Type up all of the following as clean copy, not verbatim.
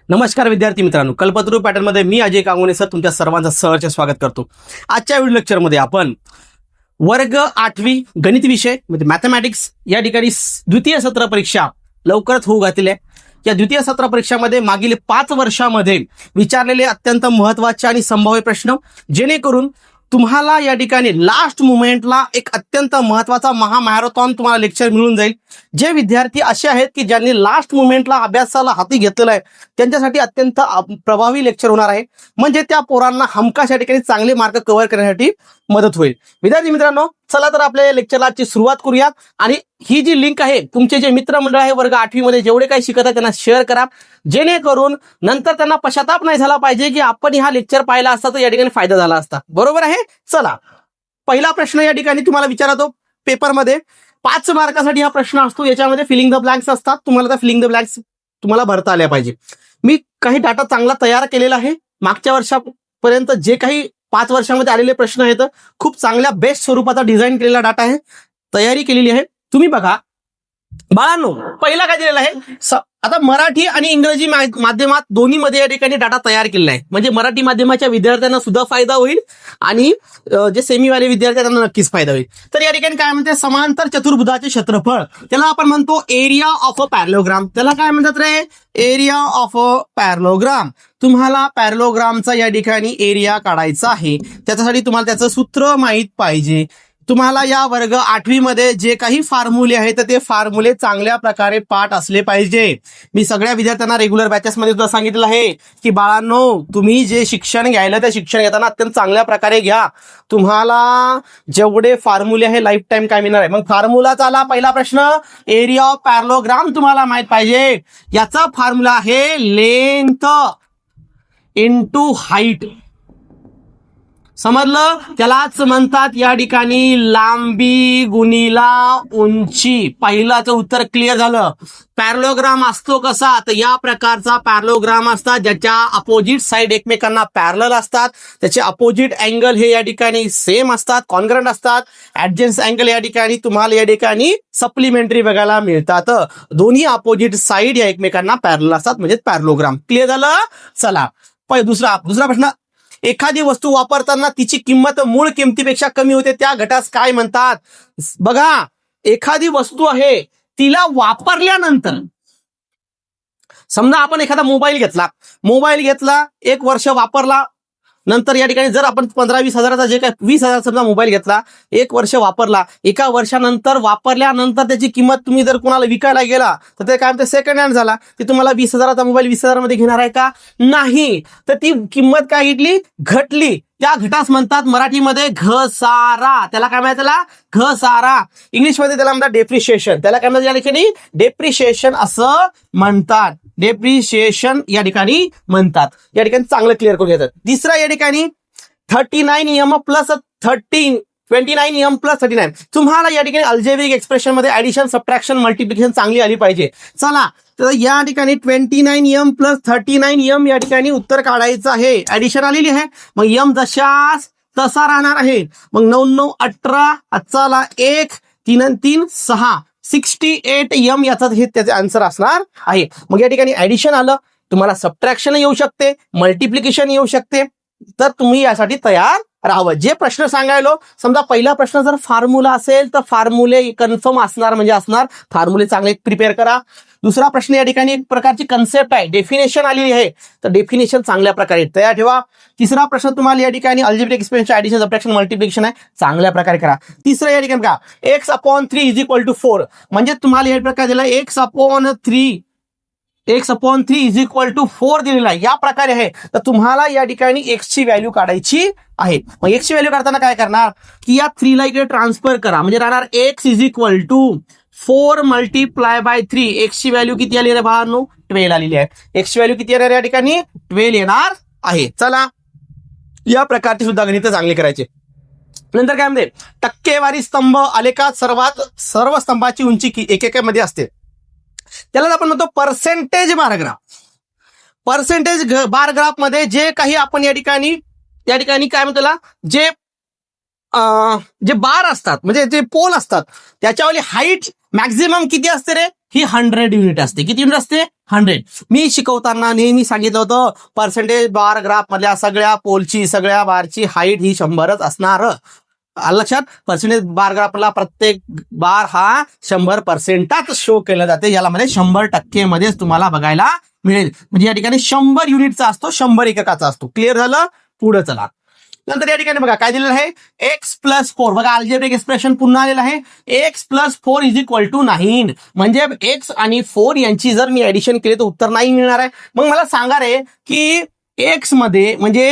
नमस्कार विद्यार्थी मित्रांनो, कल्पतरू पॅटर्नमध्ये मी अजय कांगोने सर तुमच्या सर्वांचं सहर्ष स्वागत करतो. आजच्या व्हिडिओ लेक्चरमध्ये आपण वर्ग 8वी गणित विषय म्हणजे मॅथमॅटिक्स या ठिकाणी द्वितीय सत्र परीक्षा लवकरच होऊ घातलेली आहे. या द्वितीय सत्र परीक्षामध्ये मागील 5 वर्षामध्ये विचारलेले अत्यंत महत्त्वाचे आणि संभाव्य प्रश्न, जेणेकरून तुम्हाला या ठिकाणी लास्ट मुमेंटला एक अत्यंत महत्त्वाचा महामॅरेथॉन तुम्हाला लेक्चर मिळून जाईल. जे विद्यार्थी असे आहेत की ज्यांनी लास्ट मुमेंटला अभ्यासाला हाती घेतलेला आहे त्यांच्यासाठी अत्यंत प्रभावी लेक्चर होणार आहे. म्हणजे त्या पोरांना हमखास या ठिकाणी चांगले मार्क कव्हर करण्यासाठी मदत होईल. विद्यार्थी मित्रांनो, चला तर आपल्या लेक्चरला आजची सुरुवात करूयात. आणि ही जी लिंक आहे, तुमचे जे मित्रमंडळ आहे वर्ग 8वी मध्ये जेवढे काही शिकत आहेत त्यांना शेअर करा, जेणेकरून नंतर त्यांना पश्चाताप नाही झाला पाहिजे की आपण हा लेक्चर पाहिला असता तर या ठिकाणी फायदा झाला असता. बरोबर आहे. चला, पहिला प्रश्न या ठिकाणी तुम्हाला विचारतो पेपरमध्ये. 5 मार्कासाठी हा प्रश्न असतो. याच्यामध्ये फिलिंग द ब्लँक्स असतात. तुम्हाला त्या फिलिंग द ब्लँक्स तुम्हाला भरता आल्या पाहिजे. मी काही डाटा चांगला तयार केलेला आहे. मागच्या वर्षापर्यंत जे काही 5 वर्षामध्ये आलेले प्रश्न आहेत, खूप चांगल्या बेस्ट स्वरूपाचा डिझाईन केलेला डाटा आहे, तयारी केलेली आहे. तुम्ही बघा बाळांनो, पहिला काय दिलेला आहे, आता मराठी आणि इंग्रजी माध्यमात दोन्हीमध्ये या ठिकाणी डाटा तयार केलेला आहे. म्हणजे मराठी माध्यमाच्या विद्यार्थ्यांना सुद्धा फायदा होईल आणि जे सेमीवाले विद्यार्थी त्यांना नक्कीच फायदा होईल. तर या ठिकाणी काय म्हणते, समांतर चतुर्भुजाचे क्षेत्रफळ, त्याला आपण म्हणतो एरिया ऑफ अ पॅरलोग्राम. त्याला काय म्हणतात रे, एरिया ऑफ अ पॅरलोग्राम. तुम्हाला पॅरलोग्रामचा या ठिकाणी एरिया काढायचा आहे. त्याच्यासाठी तुम्हाला त्याचं सूत्र माहित पाहिजे. तुम्हाला या वर्ग 8वी मध्ये जे काही फॉर्म्युले आहेत ते फॉर्म्युले चांगल्या प्रकारे पाठ असले पाहिजे. मी सगळ्या विद्यार्थ्यांना रेग्युलर बॅचेसमध्ये सुद्धा सांगितलं आहे की बाळांनो, तुम्ही जे शिक्षण घ्यायला त्या शिक्षण घेताना अत्यंत चांगल्या प्रकारे घ्या. तुम्हाला जेवढे फॉर्म्युले आहे लाईफ टाईम काय मिळणार आहे. मग फॉर्म्युलाचा आला पहिला प्रश्न, एरिया ऑफ पॅरलोग्राम तुम्हाला माहित पाहिजे. याचा फॉर्म्युला आहे लेंथ इंटू हाईट. समजलं? त्यालाच म्हणतात या ठिकाणी लांबी गुणिला उंची. पहिलाचं उत्तर क्लिअर झालं. पॅरलोग्राम असतो कसा, तर या प्रकारचा पॅरलोग्राम असतात ज्याच्या अपोजिट साइड एकमेकांना पॅरलल असतात. त्याचे अपोजिट अँगल हे या ठिकाणी सेम असतात, कॉन्ग्रंट असतात. ऍडजन्स अँगल या ठिकाणी तुम्हाला या ठिकाणी सप्लिमेंटरी बघायला मिळतात. दोन्ही अपोजिट साइड या एकमेकांना पॅरलल असतात, म्हणजे पॅरलोग्राम. क्लिअर झालं? चला, दुसरा प्रश्न, एखादी वस्तू वापरताना तिची किंमत मूळ किमतीपेक्षा कमी होते त्या घटास काय म्हणतात. बघा, एखादी वस्तू आहे तिला वापरल्यानंतर, समजा आपण एखादा मोबाईल घेतला 1 वर्ष वापरला, नंतर या ठिकाणी जर आपण 15-20 हजाराचा जे काय 20,000 समजा मोबाईल घेतला, 1 वर्ष वापरला, 1 वर्षानंतर वापरल्यानंतर त्याची किंमत तुम्ही जर कोणाला विकायला गेला तर ते काय म्हणते, सेकंड हँड झाला. ते तुम्हाला 20,000चा मोबाईल 20,000 मध्ये घेणार आहे का? नाही. तर ती किंमत काय घटली. त्या घटास म्हणतात मराठीमध्ये घसारा. त्याला काय म्हणतात, त्याला घसारा. इंग्लिशमध्ये त्याला म्हणतात डेप्रिशिएशन. त्याला काय म्हणतात या ठिकाणी, डेप्रिशिएशन असं म्हणतात. डेप्रिशिएशन या ठिकाणी म्हणतात. या ठिकाणी चांगलं क्लिअर करून घेतात. तिसरा या ठिकाणी 39m प्लस 29m प्लस 39. तुम्हाला या ठिकाणी अल्जेब्रिक एक्सप्रेशन मध्ये ऍडिशन, सबट्रॅक्शन, मल्टिप्लिकेशन चांगली आली पाहिजे. चला, तर या ठिकाणी 29m प्लस 39m या ठिकाणी उत्तर काढायचं आहे. ऍडिशन आलेली आहे, मग m जशास तसा राहणार आहे. मग 9 9 18, चला 1 3 3 6 68m याचा हे त्याचे आन्सर असणार आहे. मग या ठिकाणी ऍडिशन आलं, तुम्हाला सबट्रॅक्शन येऊ शकते, मल्टिप्लिकेशन येऊ शकते. तर तुम्ही यासाठी तयार राहावं. जे प्रश्न सांगायलो, समजा पहिला प्रश्न जर फॉर्म्युला असेल तर फॉर्म्युले कन्फर्म असणार, म्हणजे असणार. फॉर्म्युले चांगले प्रिपेअर करा. दुसरा प्रश्न या ठिकाणी एक प्रकारची कन्सेप्ट आहे, डेफिनेशन आलेली आहे, तर डेफिनेशन चांगल्या प्रकारे तयार ठेवा. तिसरा प्रश्न तुम्हाला या ठिकाणी algebraic expression, addition, subtraction, multiplication आहे, चांगल्या प्रकारे करा. तिसरं या ठिकाणी का, x/3 = 4, म्हणजे तुम्हाला या प्रकारे दिला x/3 = 4 दिलेला आहे. या प्रकारे आहे. तर तुम्हाला या ठिकाणी x ची व्हॅल्यू काढायची आहे. मग x ची व्हॅल्यू काढताना काय करणार की या 3 ला इकडे ट्रान्सफर करा, म्हणजे राहणार x = 4 × 3. x ची व्हॅल्यू किती आली रे बाळांनो, 12 आलेली आहे. x ची व्हॅल्यू किती येणार या ठिकाणी, 12 येणार आहे. चला, या प्रकारचे सुद्धा गणित चांगले करायचे. नंतर काय म्हणते, टक्केवारी स्तंभ आलेखात सर्व स्तंभाची उंची एककामध्ये असते. त्याला आपण म्हणतो percentage bar graph. Percentage bar graph मध्ये जे काही आपण या ठिकाणी काय म्हणतो, जे बार असतात म्हणजे जे पोल असतात त्याच्यावाली हाईट मॅक्झिमम किती असते रे, ही 100 युनिट असते. किती युनिट असते? 100. मी शिकवताना नेहमी सांगितलं होतं पर्सेंटेज बार ग्राफ मधल्या सगळ्या पोलची सगळ्या बारची हाईट ही 100च असणार. लक्षात, पर्सेंटेज बार ग्राफला प्रत्येक बार हा 100%च शो केला जाते. याला मध्ये 100% मध्येच तुम्हाला बघायला मिळेल. म्हणजे या ठिकाणी 100 युनिटचा असतो, 100 एककाचा असतो. क्लिअर झालं? पुढे चला. नंतर या ठिकाणी बघा काय दिलेलं आहे, x+4. बघा अल्जेब्रिक एक्सप्रेशन पुन्हा आलेलं आहे. x+4 = 9. म्हणजे x आणि 4 यांची जर मी ऍडिशन केली तर उत्तर नाही मिळणार आहे. मग मला सांगा रे की x मध्ये म्हणजे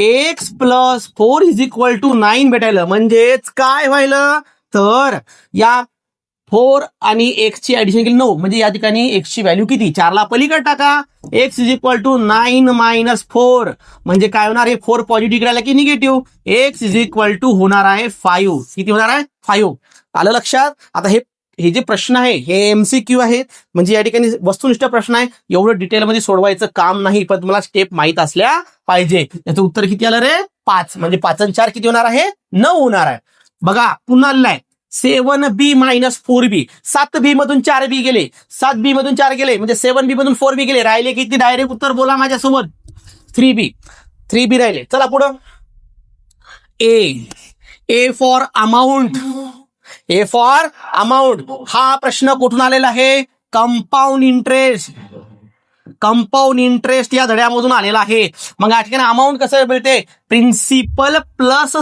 x+4 = 9 भेटायला म्हणजेच काय व्हायलं, तर या 4 आणि x ची ऍडिशन केली 9. म्हणजे या ठिकाणी x ची व्हॅल्यू किती, 4 ला पलीकडे टाका. x = 9 - 4 म्हणजे काय होणार आहे, 4 पॉझिटिव्ह राहिला की निगेटिव्ह. x = होणार आहे 5. किती होणार आहे? 5. आलं लक्षात? आता हे जे प्रश्न आहे हे MCQ आहे, म्हणजे या ठिकाणी वस्तुनिष्ठ प्रश्न आहे. एवढं डिटेलमध्ये सोडवायचं काम नाही, पण तुम्हाला स्टेप माहित असल्या पाहिजे. याचं उत्तर किती आलं रे? 5. म्हणजे 5 आणि 4 किती होणार आहे? 9 होणार आहे. बघा पुन्हा आलेलं आहे 7b - 4b. 7b मधून 4b गेले, 7b मधून 4 गेले म्हणजे 7b मधून 4b गेले. राहिले किती? डायरेक्ट उत्तर बोला माझ्यासोबत. 3b राहिले. चला पुढं. A for amount. A for amount हा प्रश्न कुठून आलेला आहे? कंपाऊंड इंटरेस्ट या धड्यामधून आलेला आहे. मग या ठिकाणी अमाऊंट कसं मिळते? प्रिन्सिपल प्लस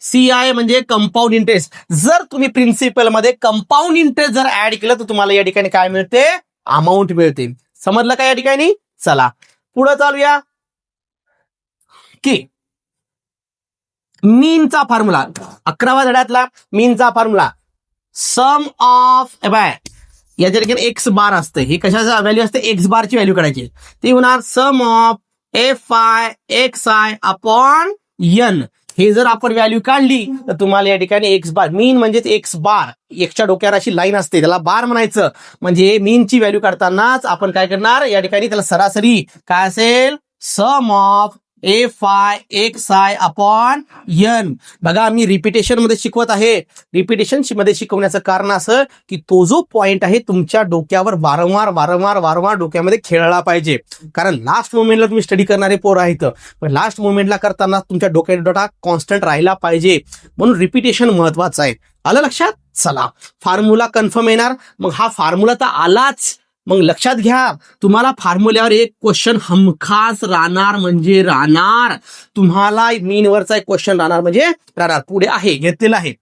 CI म्हणजे कंपाऊंड इंटरेस्ट. जर तुम्ही प्रिन्सिपल मध्ये कंपाऊंड इंटरेस्ट जर ऍड केलं तर तुम्हाला या ठिकाणी काय मिळते? अमाऊंट मिळते. समजलं का या ठिकाणी? चला पुढे चालूया की मीनचा फॉर्म्युला. 11व्या धड्यातला मीनचा फॉर्म्युला. सम ऑफ याच्या ठिकाणी एक्स बार असते. ही कशाचा व्हॅल्यू असते? एक्स बारची व्हॅल्यू काढायची. ती होणार sum of FI XI upon N. हे जर आपण व्हॅल्यू काढली तर तुम्हाला या ठिकाणी एक्स बार, मीन म्हणजेच एक्स बार, एक्सच्या डोक्यावर अशी लाईन असते त्याला बार म्हणायचं. म्हणजे मीनची व्हॅल्यू काढतानाच आपण काय करणार, या ठिकाणी त्याला सरासरी काय असेल? Sum of FI XI upon N. बघा मी रिपिटेशन मध्ये शिकवत आहे. रिपिटेशन मध्ये शिकवण्याचं कारण असं की तो जो पॉइंट आहे तुमच्या डोक्यावर वारंवार डोक्यामध्ये खेळला पाहिजे. कारण लास्ट मोमेंटला तुम्ही स्टडी करणारे पोर आहेत, पण लास्ट मोमेंटला करताना तुमच्या डोक्यात डोटा कॉन्स्टंट राहिला पाहिजे. म्हणून रिपिटेशन महत्वाचं आहे. आलं लक्षात? चला फॉर्म्युला कन्फर्म येणार. मग हा फॉर्म्युला तर आलाच. मग लक्षात घ्या, तुम्हाला फॉर्म्युल्यावर एक क्वेश्चन हमखास राहणार म्हणजे राहणार. तुम्हाला मीनवरचा एक क्वेश्चन राहणार म्हणजे राहणार. पुढे आहे घेतलेला आहे.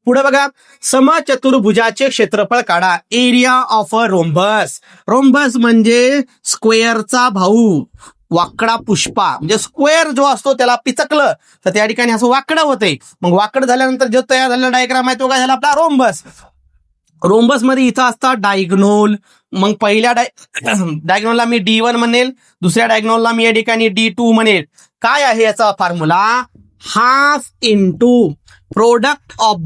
पुढे बघा, समचतुर्भुजाचे क्षेत्रफळ काढा. Area of a rhombus. Rhombus म्हणजे स्क्वेअरचा भाऊ. वाकडा पुष्पा म्हणजे स्क्वेअर जो असतो त्याला पिचकलं तर त्या ठिकाणी असं वाकडं होते. मग वाकड झाल्यानंतर जो तयार झालेला डायग्राम आहे तो काय झाला? आपला रोम्बस. रोम्बस मध्ये इथं असतात डायग्नोल. मग पहिल्या डायग्नोलला मी D1 म्हणेल, दुसऱ्या डायग्नोलला मी या ठिकाणी D2 म्हणेल. काय आहे याचा formula? Half into product of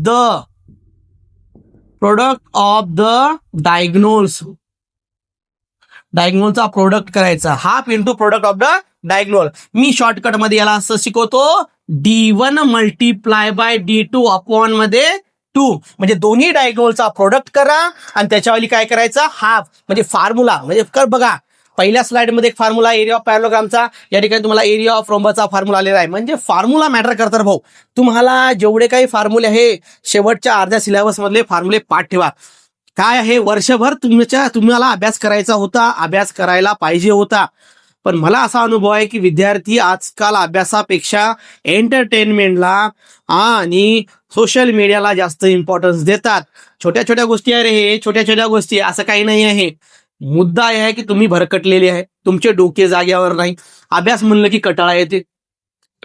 the diagonals. डायग्नोलचा प्रोडक्ट करायचा. Half into product of the diagonal. मी शॉर्टकट मध्ये याला असं शिकवतो, D1 × D2 अपॉन मध्ये 2. म्हणजे दोन्ही डायग्नोलचा प्रोडक्ट करा आणि त्याच्यावाली काय करायचं? हाफ. म्हणजे फॉर्म्युला म्हणजे कर बघा पहिल्या स्लाइड मध्ये एक फॉर्म्युला एरिया ऑफ पॅरलोग्रामचा, या ठिकाणी तुम्हाला एरिया ऑफ रोम्बसचा फॉर्म्युला आलेला आहे. म्हणजे फॉर्म्युला मॅटर करतात भाऊ. तुम्हाला जेवढे काही फॉर्म्युले आहे शेवटच्या अर्ध्या सिलेबस मधले फॉर्म्युले पाठ ठेवा. काय आहे, वर्षभर तुम्हाला अभ्यास करायचा होता, अभ्यास करायला पाहिजे होता. पण मला असा अनुभव आहे की विद्यार्थी आजकाल अभ्यासापेक्षा एंटरटेनमेंटला आणि सोशल मीडियाला जास्त इम्पॉर्टन्स देतात. छोट्या छोट्या गोष्टी आहे रे, हे छोट्या छोट्या गोष्टी, असं काही नाही आहे. मुद्दा आहे की तुम्ही भरकटलेले आहे, तुमचे डोके जाग्यावर नाही. अभ्यास म्हणलं की कटाळा येते.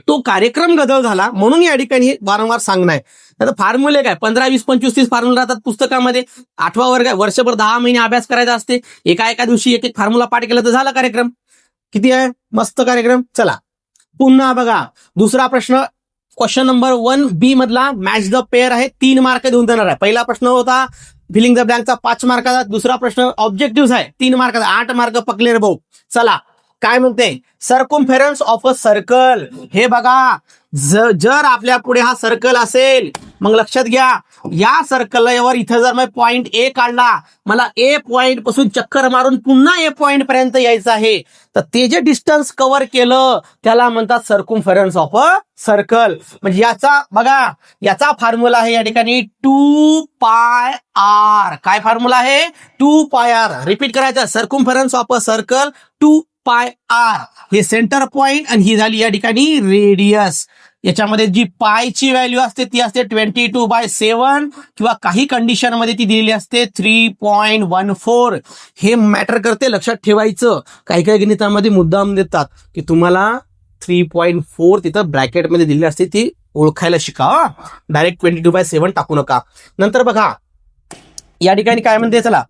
तो कार्यक्रम गदळ झाला म्हणून या ठिकाणी वारंवार सांगणं आहे. आता फॉर्म्युले काय 15, 20, 25, 30 फॉर्म्युले राहतात पुस्तकामध्ये. 8वा वर्ग आहे, वर्षभर 10 महिने अभ्यास करायचा असते. एका दिवशी एक फॉर्म्युला पाठ केला तर झाला कार्यक्रम. किती आहे मस्त कार्यक्रम. चला पुन्हा बघा दुसरा प्रश्न. क्वेश्चन नंबर 1B मधला मॅच द पेअर आहे. 3 मार्क देऊन देणार आहे. पहिला प्रश्न होता फिलिंग द ब्लँकचा 5 मार्काचा. दुसरा प्रश्न ऑब्जेक्टिव्ह आहे 3 मार्काचा. 8 मार्क पकले रे भाऊ. चला काय म्हणते, सर्कम्फरन्स ऑफ अ सर्कल. हे बघा जर आपल्या पुढे हा सर्कल असेल मग लक्षात घ्या, या सर्कलवर इथं जर मी पॉइंट ए काढला, मला ए पॉइंट पासून चक्कर मारून पुन्हा ए पॉइंट पर्यंत यायचं आहे, तर ते जे डिस्टन्स कव्हर केलं त्याला म्हणतात सर्कम्फरन्स ऑफ अ सर्कल. म्हणजे याचा बघा, याचा फॉर्म्युला आहे या ठिकाणी 2πr. काय फॉर्म्युला आहे? 2πr. रिपीट करायचं, circumference of a circle 2πr. हे सेंटर पॉइंट आणि ही झाली या ठिकाणी रेडियस. याच्यामध्ये जी पायची व्हॅल्यू असते ती असते 22/7 किंवा काही कंडिशन मध्ये ती दिलेली असते 3.14. हे मॅटर करते, लक्षात ठेवायचं. काही काही गणितामध्ये मुद्दाम देतात की तुम्हाला 3.4 तिथं ब्रॅकेटमध्ये दिलेली असते, ती ओळखायला शिका. डायरेक्ट 22/7 टाकू नका. नंतर बघा या ठिकाणी काय म्हणते, चला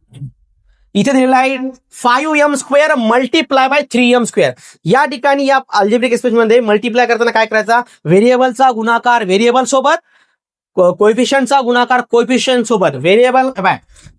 इथे दिलेला आहे 5m² मल्टिप्लाय बाय 3m². या ठिकाणी या अल्जेब्रिक एक्सप्रेशन मध्ये मल्टिप्लाय करताना काय करायचा, व्हेरिएबलचा गुणाकार व्हेरिएबल सोबत, कोएफिशियंटचा गुणाकार कोएफिशियंट सोबत. व्हेरिएबल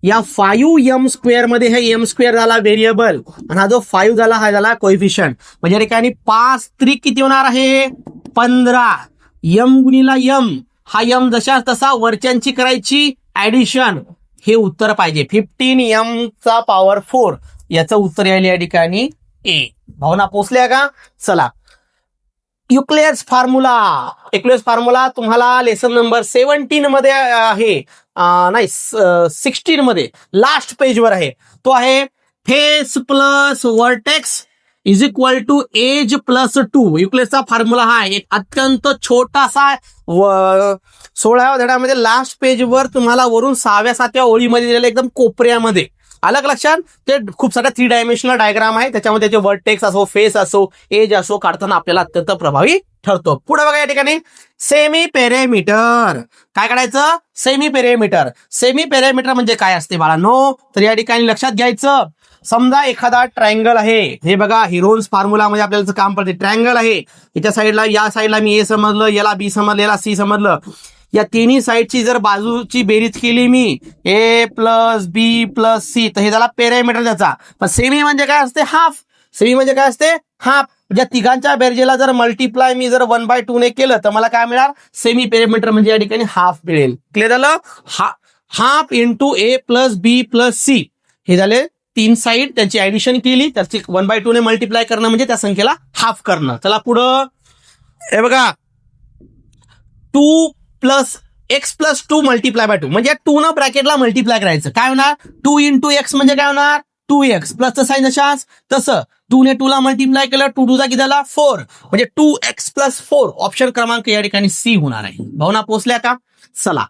या 5m² मध्ये हे m² झाला व्हेरिएबल आणि हा जो 5 झाला हा झाला कोएफिशियंट. म्हणजे या ठिकाणी 5 त्रिक किती होणार आहे? 15. m गुणिला m, हा m जशा तसा वरच्यांची करायची ऍडिशन. हे उत्तर पाहिजे 15m⁴. याचं उत्तर यायला या ठिकाणी ए. भावना पोचल्या का? चला, युक्लियर्स फॉर्म्युला तुम्हाला लेसन नंबर 17 मध्ये आहे, नाही 16 मध्ये लास्ट पेजवर आहे. तो आहे face plus vertex is equal to edge plus 2. युक्लियर्सचा फॉर्म्युला हा एक अत्यंत छोटासा 16व्या धड्यामध्ये लास्ट पेजवर तुम्हाला वरून 6व्या-7व्या ओळीमध्ये दिलेला एकदम कोपऱ्यामध्ये. अलग लक्षात, ते खूप साऱ्या 3 डायमेन्शनल डायग्राम आहे, त्याच्यामध्ये त्याचे वर्टेक्स असो, फेस असो, एज असो काढताना आपल्याला अत्यंत प्रभावी ठरतो. पुढे बघा या ठिकाणी सेमी पेरिमीटर. काय काढायचं? Semi perimeter. सेमी पेरिमीटर म्हणजे काय असते बाळांनो? तर या ठिकाणी लक्षात घ्यायचं, समजा एखादा ट्रायंगल आहे, हे बघा हिरोन्स फॉर्म्युला मध्ये आपल्याला काम पडते. ट्रायंगल आहे, याच्या साईडला, या साईडला मी ए समजलं, याला बी समजलं, याला सी समजलं. या तिन्ही साईडची जर बाजूची बेरीज केली मी, ए प्लस बी प्लस सी, तर हे झाला पेरिमीटर त्याचा. पण सेमी म्हणजे काय असते? हाफ. सेमी म्हणजे काय असते? हाफ. म्हणजे तिघांच्या बेरजेला जर मल्टिप्लाय मी जर 1/2 ने केलं तर मला काय मिळणार? सेमी पेरिमीटर म्हणजे या ठिकाणी हाफ मिळेल. क्लिअर झालं? हाफ इंटू ए प्लस बी प्लस सी, हे झाले 3 साईड, त्यांची ऍडिशन केली, त्याची 1/2 ने मल्टिप्लाय करणं म्हणजे त्या संख्येला हाफ करणं. चला पुढं, हे बघा 2 + x + 2 मल्टिप्लाय बाय 2, म्हणजे 2 न ब्रॅकेटला मल्टिप्लाय करायचं. काय होणार? 2 × x म्हणजे काय होणार? 2x. प्लसचं साईन जशाच तसं 2 ने 2 ला मल्टिप्लाय केलं, 2 2 किती झाला? 4. म्हणजे 2x + 4. ऑप्शन क्रमांक या ठिकाणी सी होणार आहे. भावना पोचल्या का? चला,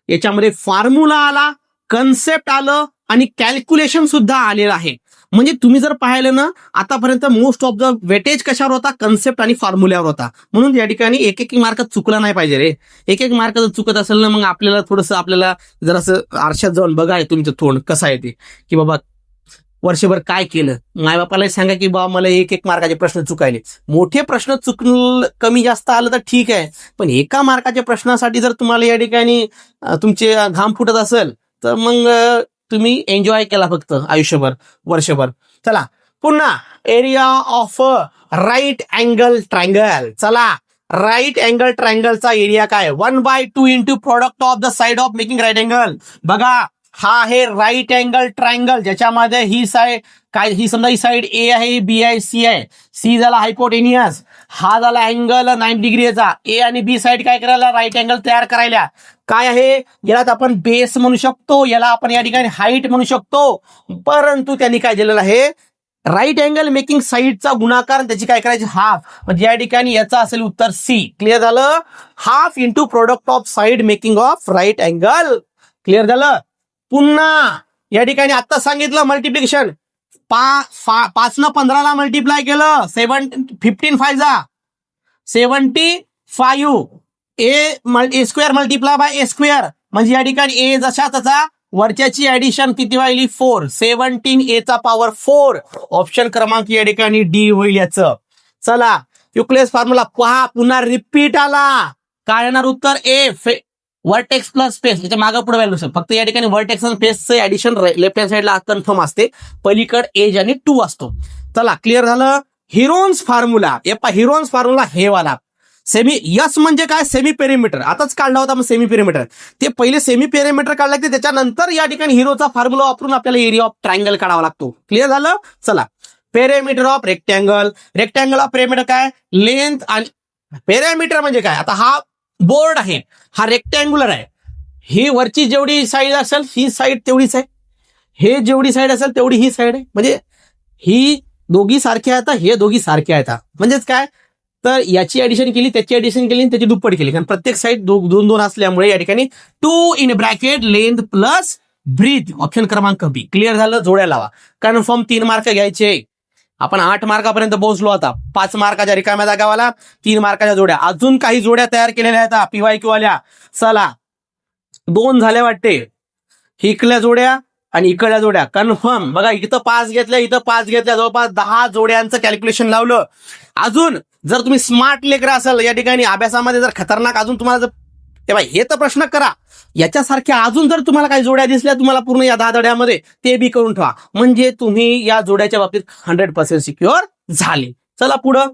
याच्यामध्ये फॉर्म्युला आला, कन्सेप्ट आलं आणि कॅल्क्युलेशन सुद्धा आलेलं आहे. म्हणजे तुम्ही जर पाहिलं ना, आतापर्यंत मोस्ट ऑफ द वेटेज कशावर होता? कन्सेप्ट आणि फॉर्म्युल्यावर होता. म्हणून या ठिकाणी एक मार्क चुकला नाही पाहिजे रे. एक मार्क जर चुकत असेल ना, मग आपल्याला थोडंसं, आपल्याला जरासं आरशात जाऊन बघा तुमचं तोंड कसं आहे ते, की बाबा वर्षभर काय केलं. मायबापाला सांगा की बाबा मला 1 मार्काचे प्रश्न चुकायले. मोठे प्रश्न कमी जास्त आलं तर ठीक आहे, पण 1 मार्काच्या प्रश्नासाठी जर तुम्हाला या ठिकाणी तुमचे घाम फुटत असेल तर मग तुम्ही एन्जॉय केला फक्त आयुष्यभर, वर्षभर. चला पुन्हा, area of right angle triangle. चला, राईट अँगल ट्रायंगलचा एरिया काय? 1/2 into product of the side of making right angle. बघा, हा आहे राईट अँगल ट्रायंगल, ज्याच्यामध्ये ही साईड काय, ही समजा ही साईड ए आहे, बी आहे, सी आहे. सी झाला हायपोटेनियस, हा झाला अँगल 90 डिग्रीचा. ए आणि बी साईड काय करायला? राईट अँगल तयार करायला. काय आहे? याला आपण बेस म्हणू शकतो, याला आपण या ठिकाणी हाईट म्हणू शकतो. परंतु त्यांनी काय दिलेलं आहे? राईट अँगल मेकिंग साईडचा गुणाकार, त्याची काय करायची? हाफ. म्हणजे या ठिकाणी याचा असेल उत्तर सी. क्लिअर झालं? Half into product of side making of right angle. Clear झालं? पुन्हा या ठिकाणी आता सांगितलं मल्टिप्लिकेशन, 5 न 15 ला मल्टिप्लाय केलं, 15 5 जा 75. ए² मल्टिप्लाय बाय ए², म्हणजे या ठिकाणी ए जशा तसा वरच्याची ऍडिशन किती व्हायली? 4. 17a⁴. ऑप्शन क्रमांक या ठिकाणी डी होईल याचं. चला, युक्लियस फॉर्म्युला पहा, पुन्हा रिपीट आला. काय येणार उत्तर? ए. वर्टेक्स प्लस स्पेस, याच्या मागे पुढे व्हॅल्यू फक्त या ठिकाणी वर्टेक्स आणि स्पेसचं ऍडिशन लेफ्ट हँड साईडला कन्फर्म असते, पलीकड एज आणि 2 असतो. चला, क्लिअर झालं? हिरोन्स फॉर्म्युला, हिरोन्स फॉर्म्युला हे वाला. सेमी यस म्हणजे काय, सेमी पेरिमीटर आताच काढला होता मग सेमी पेरिमीटर. ते पहिले सेमी पेरिमीटर काढला की त्याच्यानंतर या ठिकाणी हिरोचा फॉर्म्युला वापरून आपल्याला एरिया ऑफ ट्रायंगल काढावा लागतो. क्लिअर झालं. चला, perimeter of rectangle. Rectangle of perimeter काय, लेंथ आणि पेरिमीटर म्हणजे काय. आता हा बोर्ड आहे, हा रेक्टँग्युलर आहे. ही वरची जेवढी साईड असेल ही साईड तेवढीच आहे, हे जेवढी साईड असेल तेवढी ही साईड आहे. म्हणजे ही दोघी सारखे आहेत, हे दोघी सारखे आहेत. म्हणजेच काय, तर याची ऍडिशन केली, त्याची ऍडिशन केली आणि त्याची दुप्पट केली, कारण प्रत्येक साईड दोन दोन असल्यामुळे या ठिकाणी 2 in bracket length plus breadth, option क्रमांक बी. क्लिअर झालं. जोड्या लावा. कन्फर्म 3 मार्क घ्यायचे. आपण 8 मार्कापर्यंत पोहोचलो. आता 5 मार्काच्या रिकाम्या जागावाला, 3 मार्काच्या जोड्या. अजून काही जोड्या तयार केलेल्या आहेत PYQ वाल्या. चला, 2 झाल्या वाटते, इकडल्या जोड्या आणि इकडल्या जोड्या. कन्फर्म. बघा, इथं 5 घेतल्या, इथं 5 घेतल्या, जवळपास 10 जोड्यांचं कॅल्क्युलेशन लावलं. अजून जर तुम्ही स्मार्ट लेकर असाल या ठिकाणी अभ्यासामध्ये, जर खतरनाक अजून तुम्हाला तेव्हा हे तर प्रश्न करा. याच्यासारख्या अजून जर तुम्हाला काही जोड्या दिसल्या तुम्हाला पूर्ण या 10 धड्यामध्ये, ते बी करून ठेवा. म्हणजे तुम्ही या जोड्याच्या बाबतीत 100% सिक्युअर झाले. चला पुढं.